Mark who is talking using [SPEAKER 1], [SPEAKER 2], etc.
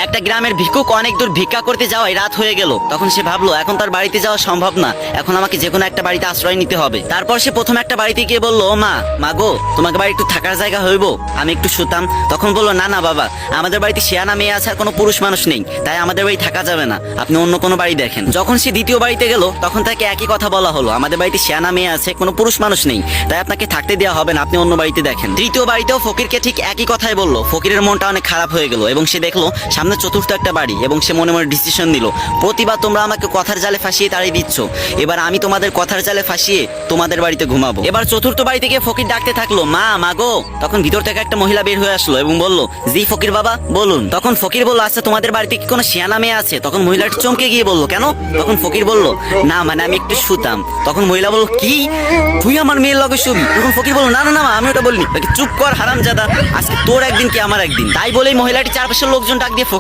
[SPEAKER 1] একটা গ্রামের ভিক্ষুক অনেক দূর ভিক্ষা করতে যাওয়ায় রাত হয়ে গেল। তখন সে ভাবলো এখন তার বাড়িতে যাওয়া সম্ভব না, এখন আমাকে যে কোনো একটা বাড়িতে আশ্রয় নিতে হবে। তারপর সে প্রথম একটা বাড়িতে গিয়ে বললো, ও মা গো, তোমাকে বাড়ি একটু থাকার জায়গা হইব, আমি একটু শুতাম। তখন বললো, না বাবা, আমাদের বাড়িতে শিয়ানা মেয়ে আছে আর কোনো পুরুষ মানুষ নেই, তাই আমাদের বাড়ি থাকা যাবে না, আপনি অন্য কোনো বাড়ি দেখেন। যখন সে দ্বিতীয় বাড়িতে গেল তখন তাকে একই কথা বলা হলো, আমাদের বাড়িতে শিয়ানা মেয়ে আছে, কোনো পুরুষ মানুষ নেই, তাই আপনাকে থাকতে দেওয়া হবে না, আপনি অন্য বাড়িতে দেখেন। তৃতীয় বাড়িতেও ফকিরকে ঠিক একই কথাই বললো। ফকিরের মনটা অনেক খারাপ হয়ে গেল এবং সে দেখলো সামনে চতুর্থ একটা বাড়ি এবং সে মনে মনে ডিসিশন নিল, প্রতিবার তোমরা আমাকে কথার জালে ফাঁসিয়ে তাড়িয়ে দিচ্ছ, এবার আমি তোমাদের কথার জালে ফাঁসিয়ে তোমাদের বাড়িতে ঘুমাবো। এবার চতুর্থ বাড়ি থেকে ফকির ডাকতে থাকলো, মা গো। তখন ভিতর থেকে একটা মহিলা বের হয়ে আসলো এবং বলল, জি ফকির বাবা বলুন। তখন ফকির বলল, আচ্ছা তোমাদের বাড়িতে কি কোনো শিয়ানা মেয়ে আছে? তখন মহিলাটি চমকে গিয়ে বলল, কেন? তখন ফকির বলল, না মানে আমি একটু শুতাম। তখন মহিলা বলল, কি তুই আমার মেয়ের লগে শুবি? তখন ফকির বলল, না মা, আমি ওটা বলিনি। চুপ কর হারামজাদা, আজকে তোর একদিন কি আমার একদিন। তাই বলেই মহিলাটি চারপাশের লোকজন ডাক দিয়ে